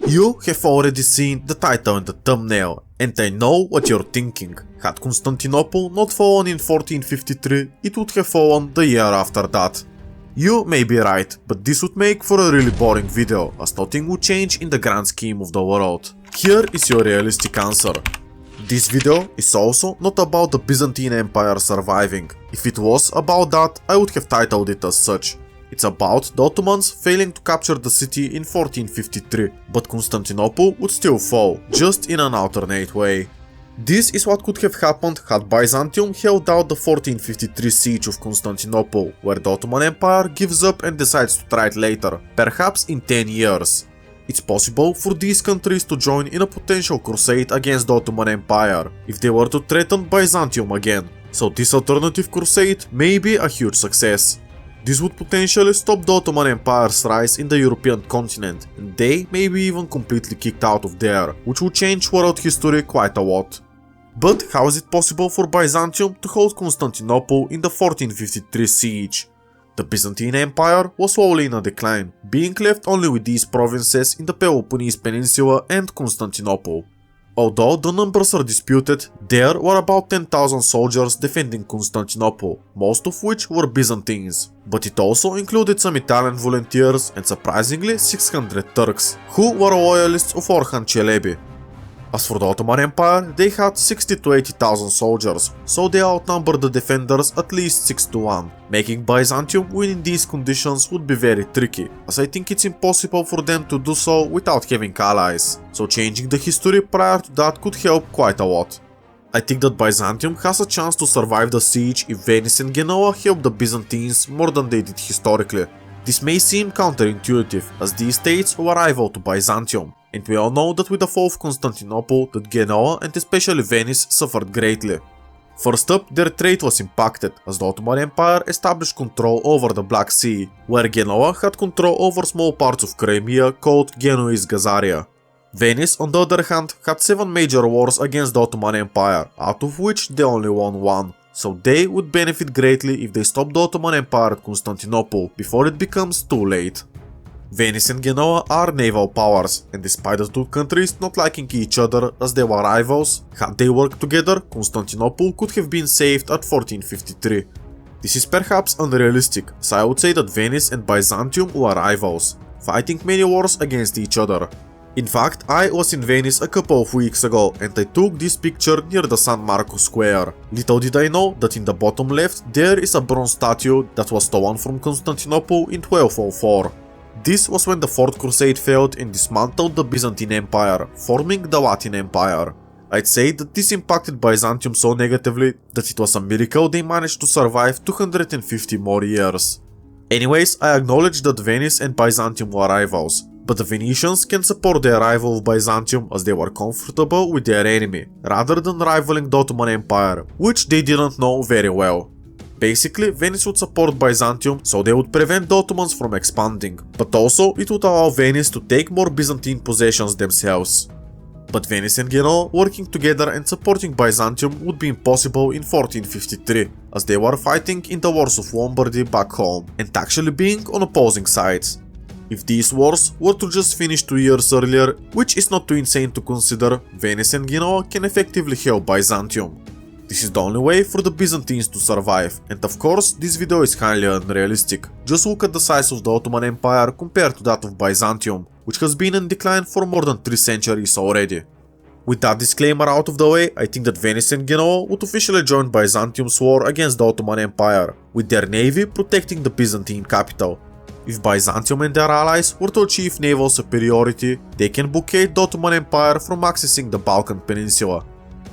You have already seen the title and the thumbnail, and I know what you're thinking. Had Constantinople not fallen in 1453, it would have fallen the year after that. You may be right, but this would make for a really boring video, as nothing would change in the grand scheme of the world. Here is your realistic answer. This video is also not about the Byzantine Empire surviving. If it was about that, I would have titled it as such. It's about the Ottomans failing to capture the city in 1453, but Constantinople would still fall, just in an alternate way. This is what could have happened had Byzantium held out the 1453 siege of Constantinople, where the Ottoman Empire gives up and decides to try it later, perhaps in 10 years. It's possible for these countries to join in a potential crusade against the Ottoman Empire, if they were to threaten Byzantium again, so this alternative crusade may be a huge success. This would potentially stop the Ottoman Empire's rise in the European continent, and they may be even completely kicked out of there, which would change world history quite a lot. But how is it possible for Byzantium to hold Constantinople in the 1453 siege? The Byzantine Empire was slowly in a decline, being left only with these provinces in the Peloponnese Peninsula and Constantinople. Although the numbers are disputed, there were about 10,000 soldiers defending Constantinople, most of which were Byzantines. But it also included some Italian volunteers and surprisingly 600 Turks, who were loyalists of Orhan Çelebi. As for the Ottoman Empire, they had 60 to 80,000 soldiers, so they outnumbered the defenders at least 6 to 1. Making Byzantium win in these conditions would be very tricky, as I think it's impossible for them to do so without having allies, so changing the history prior to that could help quite a lot. I think that Byzantium has a chance to survive the siege if Venice and Genoa help the Byzantines more than they did historically. This may seem counterintuitive, as these states were rival to Byzantium, and we all know that with the fall of Constantinople, that Genoa and especially Venice suffered greatly. First up, their trade was impacted, as the Ottoman Empire established control over the Black Sea, where Genoa had control over small parts of Crimea called Genoese Gazaria. Venice, on the other hand, had 7 major wars against the Ottoman Empire, out of which they only won 1. So they would benefit greatly if they stopped the Ottoman Empire at Constantinople before it becomes too late. Venice and Genoa are naval powers, and despite the two countries not liking each other as they were rivals, had they worked together, Constantinople could have been saved at 1453. This is perhaps unrealistic, so I would say that Venice and Byzantium were rivals, fighting many wars against each other. In fact, I was in Venice a couple of weeks ago and I took this picture near the San Marco Square. Little did I know that in the bottom left there is a bronze statue that was stolen from Constantinople in 1204. This was when the Fourth Crusade failed and dismantled the Byzantine Empire, forming the Latin Empire. I'd say that this impacted Byzantium so negatively that it was a miracle they managed to survive 250 more years. Anyways, I acknowledge that Venice and Byzantium were rivals, but the Venetians can support their rival of Byzantium as they were comfortable with their enemy, rather than rivaling the Ottoman Empire, which they didn't know very well. Basically, Venice would support Byzantium so they would prevent the Ottomans from expanding, but also it would allow Venice to take more Byzantine possessions themselves. But Venice and Genoa working together and supporting Byzantium would be impossible in 1453, as they were fighting in the wars of Lombardy back home, and actually being on opposing sides. If these wars were to just finish 2 years earlier, which is not too insane to consider, Venice and Genoa can effectively help Byzantium. This is the only way for the Byzantines to survive, and of course this video is highly unrealistic. Just look at the size of the Ottoman Empire compared to that of Byzantium, which has been in decline for more than 3 centuries already. With that disclaimer out of the way, I think that Venice and Genoa would officially join Byzantium's war against the Ottoman Empire, with their navy protecting the Byzantine capital. If Byzantium and their allies were to achieve naval superiority, they can blockade the Ottoman Empire from accessing the Balkan Peninsula.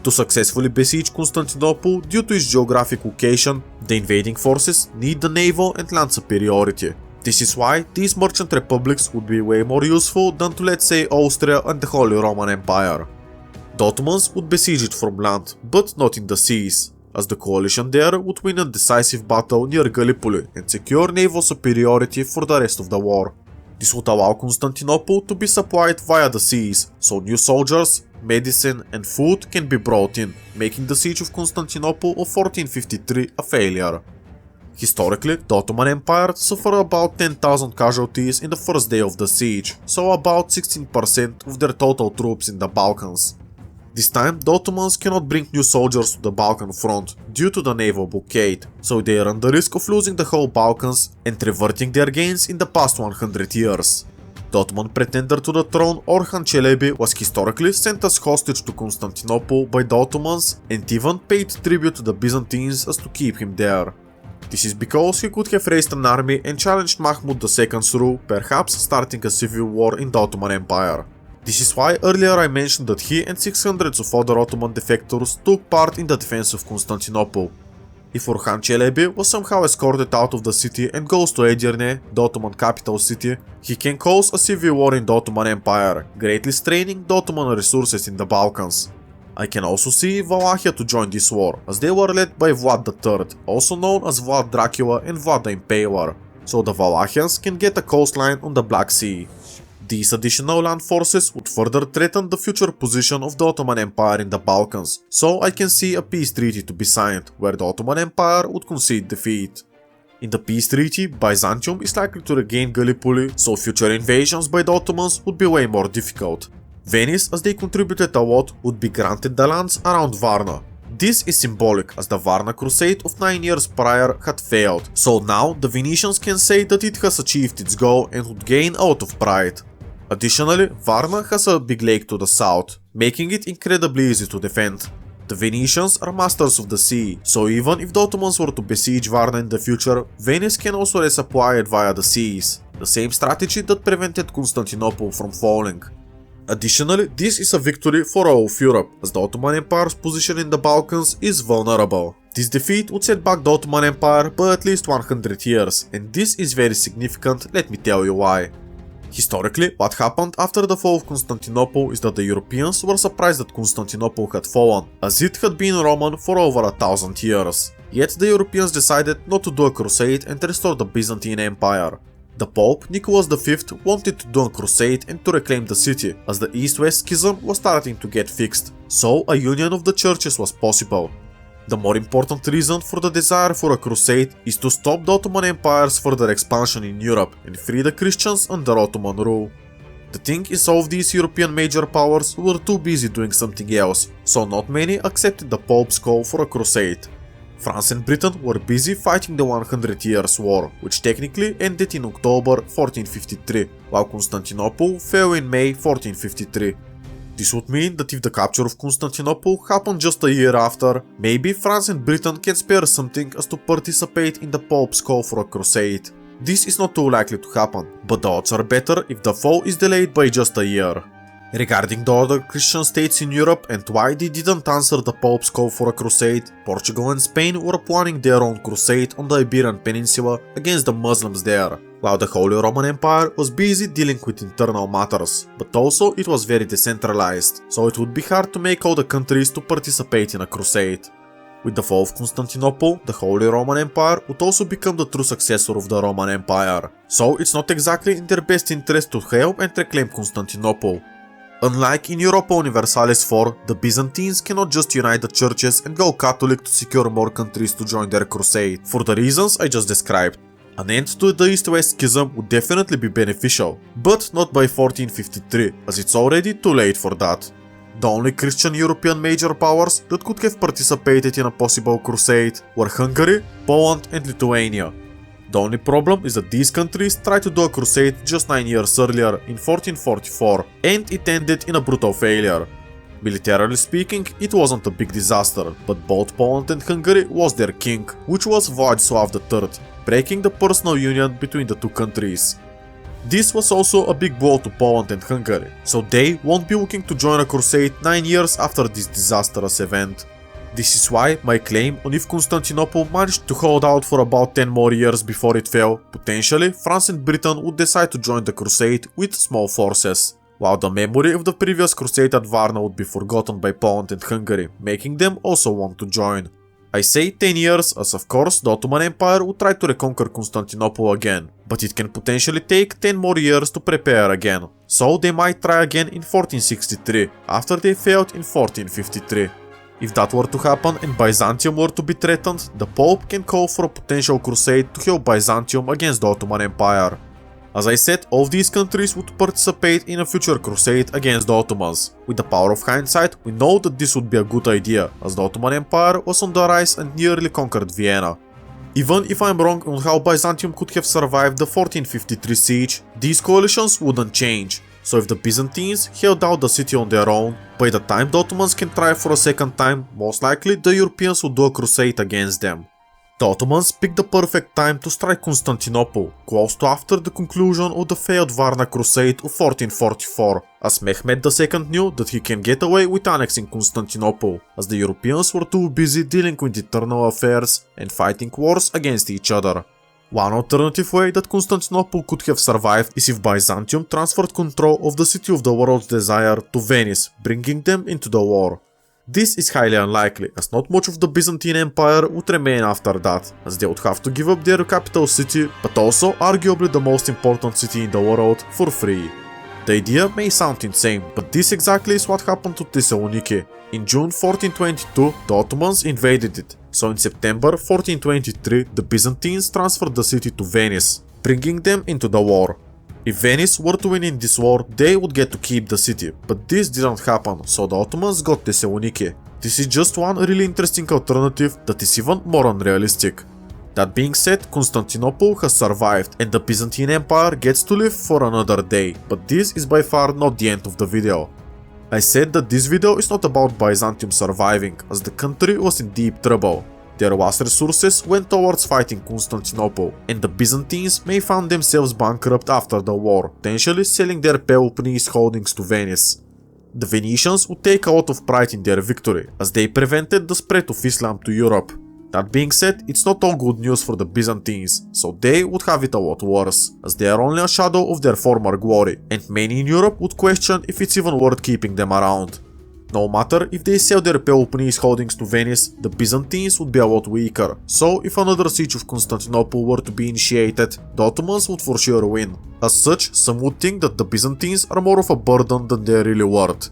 To successfully besiege Constantinople due to its geographic location, the invading forces need the naval and land superiority. This is why these merchant republics would be way more useful than to, let's say, Austria and the Holy Roman Empire. The Ottomans would besiege it from land, but not in the seas, as the coalition there would win a decisive battle near Gallipoli and secure naval superiority for the rest of the war. This would allow Constantinople to be supplied via the seas, so new soldiers, medicine and food can be brought in, making the siege of Constantinople of 1453 a failure. Historically, the Ottoman Empire suffered about 10,000 casualties in the first day of the siege, so about 16% of their total troops in the Balkans. This time, the Ottomans cannot bring new soldiers to the Balkan front due to the naval blockade, so they run the risk of losing the whole Balkans and reverting their gains in the past 100 years. The Ottoman pretender to the throne, Orhan Çelebi, was historically sent as hostage to Constantinople by the Ottomans and even paid tribute to the Byzantines as to keep him there. This is because he could have raised an army and challenged Mahmud II's rule, perhaps starting a civil war in the Ottoman Empire. This is why earlier I mentioned that he and 600 of other Ottoman defectors took part in the defense of Constantinople. If Orhan Çelebi was somehow escorted out of the city and goes to Edirne, the Ottoman capital city, he can cause a civil war in the Ottoman Empire, greatly straining the Ottoman resources in the Balkans. I can also see Wallachia to join this war, as they were led by Vlad III, also known as Vlad Dracula and Vlad the Impaler, so the Wallachians can get a coastline on the Black Sea. These additional land forces would further threaten the future position of the Ottoman Empire in the Balkans, so I can see a peace treaty to be signed, where the Ottoman Empire would concede defeat. In the peace treaty, Byzantium is likely to regain Gallipoli, so future invasions by the Ottomans would be way more difficult. Venice, as they contributed a lot, would be granted the lands around Varna. This is symbolic, as the Varna crusade of 9 years prior had failed, so now the Venetians can say that it has achieved its goal and would gain a lot of pride. Additionally, Varna has a big lake to the south, making it incredibly easy to defend. The Venetians are masters of the sea, so even if the Ottomans were to besiege Varna in the future, Venice can also resupply it via the seas, the same strategy that prevented Constantinople from falling. Additionally, this is a victory for all of Europe, as the Ottoman Empire's position in the Balkans is vulnerable. This defeat would set back the Ottoman Empire by at least 100 years, and this is very significant, let me tell you why. Historically, what happened after the fall of Constantinople is that the Europeans were surprised that Constantinople had fallen, as it had been Roman for over 1,000 years. Yet the Europeans decided not to do a crusade and restore the Byzantine Empire. The Pope, Nicholas V, wanted to do a crusade and to reclaim the city, as the East-West schism was starting to get fixed, so a union of the churches was possible. The more important reason for the desire for a crusade is to stop the Ottoman Empire's further expansion in Europe and free the Christians under Ottoman rule. The thing is, all of these European major powers were too busy doing something else, so not many accepted the Pope's call for a crusade. France and Britain were busy fighting the 100 Years' War, which technically ended in October 1453, while Constantinople fell in May 1453. This would mean that if the capture of Constantinople happened just a year after, maybe France and Britain can spare something as to participate in the Pope's call for a crusade. This is not too likely to happen, but the odds are better if the fall is delayed by just a year. Regarding the other Christian states in Europe and why they didn't answer the Pope's call for a crusade, Portugal and Spain were planning their own crusade on the Iberian Peninsula against the Muslims there, while the Holy Roman Empire was busy dealing with internal matters, but also it was very decentralized, so it would be hard to make all the countries to participate in a crusade. With the fall of Constantinople, the Holy Roman Empire would also become the true successor of the Roman Empire, so it's not exactly in their best interest to help and reclaim Constantinople. Unlike in Europa Universalis IV, the Byzantines cannot just unite the churches and go Catholic to secure more countries to join their crusade, for the reasons I just described. An end to the East-West schism would definitely be beneficial, but not by 1453, as it's already too late for that. The only Christian European major powers that could have participated in a possible crusade were Hungary, Poland and Lithuania. The only problem is that these countries tried to do a crusade just 9 years earlier in 1444, and it ended in a brutal failure. Militarily speaking, it wasn't a big disaster, but both Poland and Hungary lost their king, which was Władysław III, breaking the personal union between the two countries. This was also a big blow to Poland and Hungary, so they won't be looking to join a crusade 9 years after this disastrous event. This is why my claim on if Constantinople managed to hold out for about 10 more years before it fell, potentially France and Britain would decide to join the crusade with small forces, while the memory of the previous crusade at Varna would be forgotten by Poland and Hungary, making them also want to join. I say 10 years as of course the Ottoman Empire would try to reconquer Constantinople again, but it can potentially take 10 more years to prepare again, so they might try again in 1463, after they failed in 1453. If that were to happen and Byzantium were to be threatened, the Pope can call for a potential crusade to help Byzantium against the Ottoman Empire. As I said, all of these countries would participate in a future crusade against the Ottomans. With the power of hindsight, we know that this would be a good idea, as the Ottoman Empire was on the rise and nearly conquered Vienna. Even if I'm wrong on how Byzantium could have survived the 1453 siege, these coalitions wouldn't change. So if the Byzantines held out the city on their own, by the time the Ottomans can try for a second time, most likely the Europeans would do a crusade against them. The Ottomans picked the perfect time to strike Constantinople, close to after the conclusion of the failed Varna Crusade of 1444, as Mehmed II knew that he can get away with annexing Constantinople, as the Europeans were too busy dealing with internal affairs and fighting wars against each other. One alternative way that Constantinople could have survived is if Byzantium transferred control of the city of the world's desire to Venice, bringing them into the war. This is highly unlikely, as not much of the Byzantine Empire would remain after that, as they would have to give up their capital city, but also arguably the most important city in the world, for free. The idea may sound insane, but this exactly is what happened to Thessaloniki. In June 1422, the Ottomans invaded it, so in September 1423 the Byzantines transferred the city to Venice, bringing them into the war. If Venice were to win in this war, they would get to keep the city, but this didn't happen, so the Ottomans got Thessaloniki. This is just one really interesting alternative that is even more unrealistic. That being said, Constantinople has survived and the Byzantine Empire gets to live for another day, but this is by far not the end of the video. I said that this video is not about Byzantium surviving, as the country was in deep trouble. Their vast resources went towards fighting Constantinople, and the Byzantines may find themselves bankrupt after the war, potentially selling their Peloponnese holdings to Venice. The Venetians would take a lot of pride in their victory, as they prevented the spread of Islam to Europe. That being said, it's not all good news for the Byzantines, so they would have it a lot worse, as they are only a shadow of their former glory, and many in Europe would question if it's even worth keeping them around. No matter if they sell their Peloponnese holdings to Venice, the Byzantines would be a lot weaker, so if another siege of Constantinople were to be initiated, the Ottomans would for sure win. As such, some would think that the Byzantines are more of a burden than they are really worth.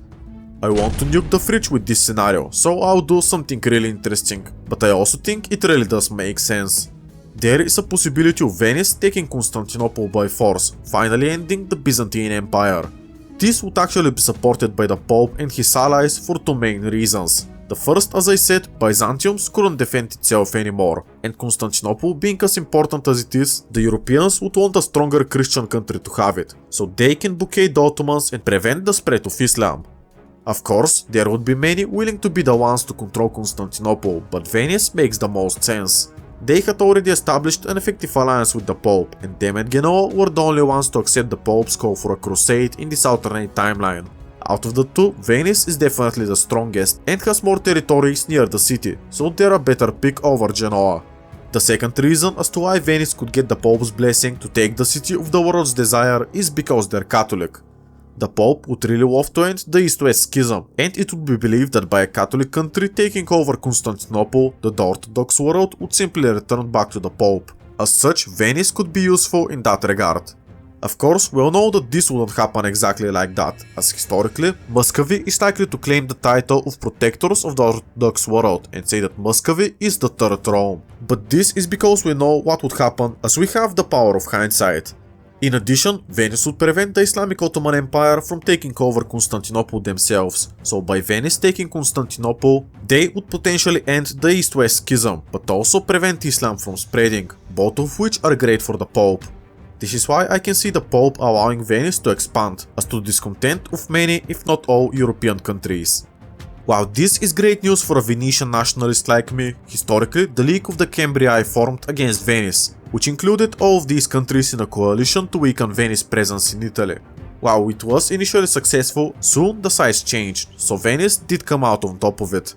I want to nuke the fridge with this scenario, so I'll do something really interesting, but I also think it really does make sense. There is a possibility of Venice taking Constantinople by force, finally ending the Byzantine Empire. This would actually be supported by the Pope and his allies for two main reasons. The first, as I said, Byzantium couldn't defend itself anymore, and Constantinople being as important as it is, the Europeans would want a stronger Christian country to have it, so they can blockade the Ottomans and prevent the spread of Islam. Of course, there would be many willing to be the ones to control Constantinople, but Venice makes the most sense. They had already established an effective alliance with the Pope, and them and Genoa were the only ones to accept the Pope's call for a crusade in this alternate timeline. Out of the two, Venice is definitely the strongest and has more territories near the city, so they're a better pick over Genoa. The second reason as to why Venice could get the Pope's blessing to take the city of the world's desire is because they're Catholic. The Pope would really love to end the East-West schism, and it would be believed that by a Catholic country taking over Constantinople, the Orthodox world would simply return back to the Pope. As such, Venice could be useful in that regard. Of course, we all know that this wouldn't happen exactly like that, as historically, Muscovy is likely to claim the title of protectors of the Orthodox world and say that Muscovy is the third Rome. But this is because we know what would happen, as we have the power of hindsight. In addition, Venice would prevent the Islamic Ottoman Empire from taking over Constantinople themselves, so by Venice taking Constantinople, they would potentially end the East-West schism, but also prevent Islam from spreading, both of which are great for the Pope. This is why I can see the Pope allowing Venice to expand, as to the discontent of many, if not all, European countries. While this is great news for a Venetian nationalist like me, historically the League of the Cambrii formed against Venice, which included all of these countries in a coalition to weaken Venice's presence in Italy. While it was initially successful, soon the size changed, so Venice did come out on top of it.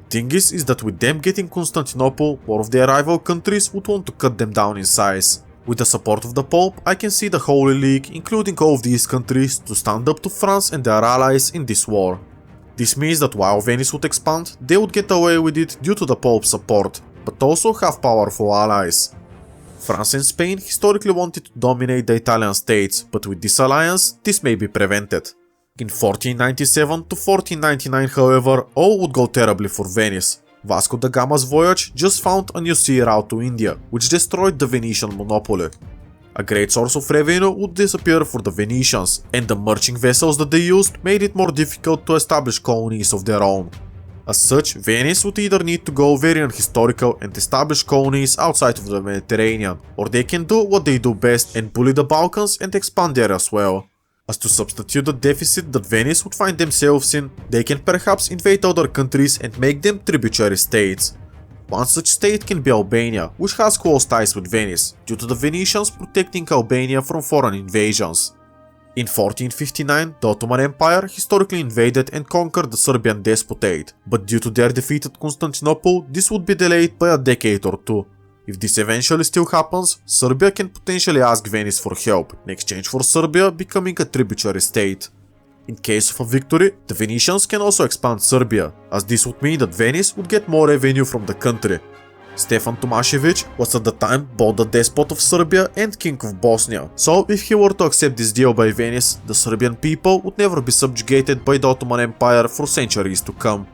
Thing is that with them getting Constantinople, more of their rival countries would want to cut them down in size. With the support of the Pope, I can see the Holy League, including all of these countries, to stand up to France and their allies in this war. This means that while Venice would expand, they would get away with it due to the Pope's support, but also have powerful allies. France and Spain historically wanted to dominate the Italian states, but with this alliance, this may be prevented. In 1497 to 1499, however, all would go terribly for Venice. Vasco da Gama's voyage just found a new sea route to India, which destroyed the Venetian monopoly. A great source of revenue would disappear for the Venetians, and the marching vessels that they used made it more difficult to establish colonies of their own. As such, Venice would either need to go very unhistorical and establish colonies outside of the Mediterranean, or they can do what they do best and bully the Balkans and expand there as well. As to substitute the deficit that Venice would find themselves in, they can perhaps invade other countries and make them tributary states. One such state can be Albania, which has close ties with Venice, due to the Venetians protecting Albania from foreign invasions. In 1459, the Ottoman Empire historically invaded and conquered the Serbian despotate, but due to their defeat at Constantinople, this would be delayed by a decade or two. If this eventually still happens, Serbia can potentially ask Venice for help, in exchange for Serbia becoming a tributary state. In case of a victory, the Venetians can also expand Serbia, as this would mean that Venice would get more revenue from the country. Stefan Tomašević was at the time both the despot of Serbia and king of Bosnia, so if he were to accept this deal by Venice, the Serbian people would never be subjugated by the Ottoman Empire for centuries to come.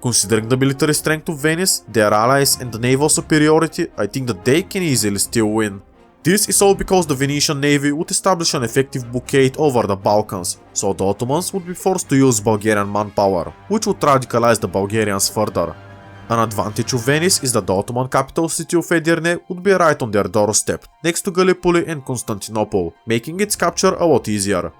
Considering the military strength of Venice, their allies and the naval superiority, I think that they can easily still win. This is all because the Venetian navy would establish an effective blockade over the Balkans, so the Ottomans would be forced to use Bulgarian manpower, which would radicalize the Bulgarians further. An advantage of Venice is that the Ottoman capital city of Edirne would be right on their doorstep, next to Gallipoli and Constantinople, making its capture a lot easier.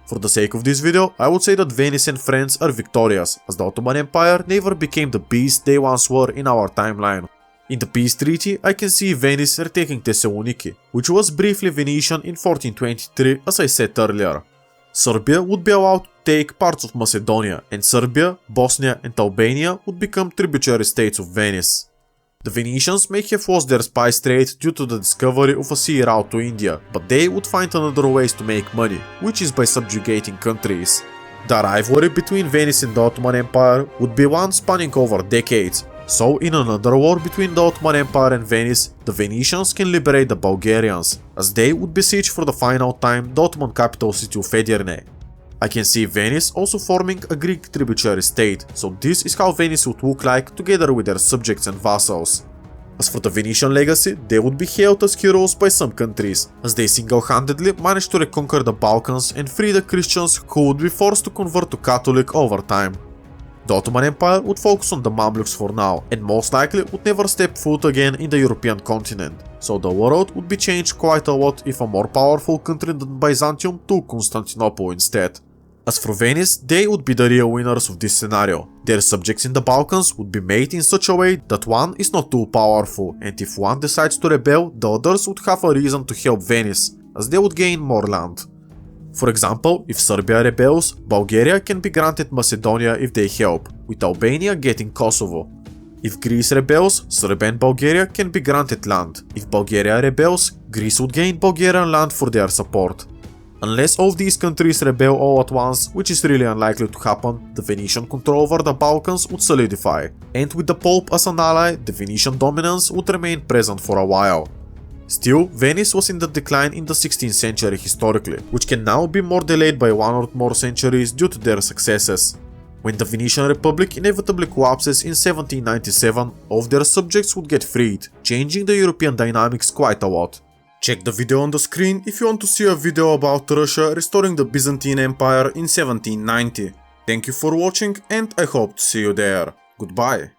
For the sake of this video, I would say that Venice and friends are victorious, as the Ottoman Empire never became the beast they once were in our timeline. In the peace treaty, I can see Venice retaking Thessaloniki, which was briefly Venetian in 1423 as I said earlier. Serbia would be allowed to take parts of Macedonia, and Serbia, Bosnia and Albania would become tributary states of Venice. The Venetians may have lost their spice trade due to the discovery of a sea route to India, but they would find another ways to make money, which is by subjugating countries. The rivalry between Venice and the Ottoman Empire would be one spanning over decades, so in another war between the Ottoman Empire and Venice, the Venetians can liberate the Bulgarians, as they would besiege for the final time the Ottoman capital city of Edirne. I can see Venice also forming a Greek tributary state, so this is how Venice would look like together with their subjects and vassals. As for the Venetian legacy, they would be hailed as heroes by some countries, as they single-handedly managed to reconquer the Balkans and free the Christians who would be forced to convert to Catholic over time. The Ottoman Empire would focus on the Mamluks for now, and most likely would never step foot again in the European continent, so the world would be changed quite a lot if a more powerful country than Byzantium took Constantinople instead. As for Venice, they would be the real winners of this scenario. Their subjects in the Balkans would be made in such a way that one is not too powerful, and if one decides to rebel, the others would have a reason to help Venice, as they would gain more land. For example, if Serbia rebels, Bulgaria can be granted Macedonia if they help, with Albania getting Kosovo. If Greece rebels, Serbia and Bulgaria can be granted land. If Bulgaria rebels, Greece would gain Bulgarian land for their support. Unless all of these countries rebel all at once, which is really unlikely to happen, the Venetian control over the Balkans would solidify, and with the Pope as an ally, the Venetian dominance would remain present for a while. Still, Venice was in the decline in the 16th century historically, which can now be more delayed by one or more centuries due to their successes. When the Venetian Republic inevitably collapses in 1797, all of their subjects would get freed, changing the European dynamics quite a lot. Check the video on the screen if you want to see a video about Russia restoring the Byzantine Empire in 1790. Thank you for watching and I hope to see you there. Goodbye.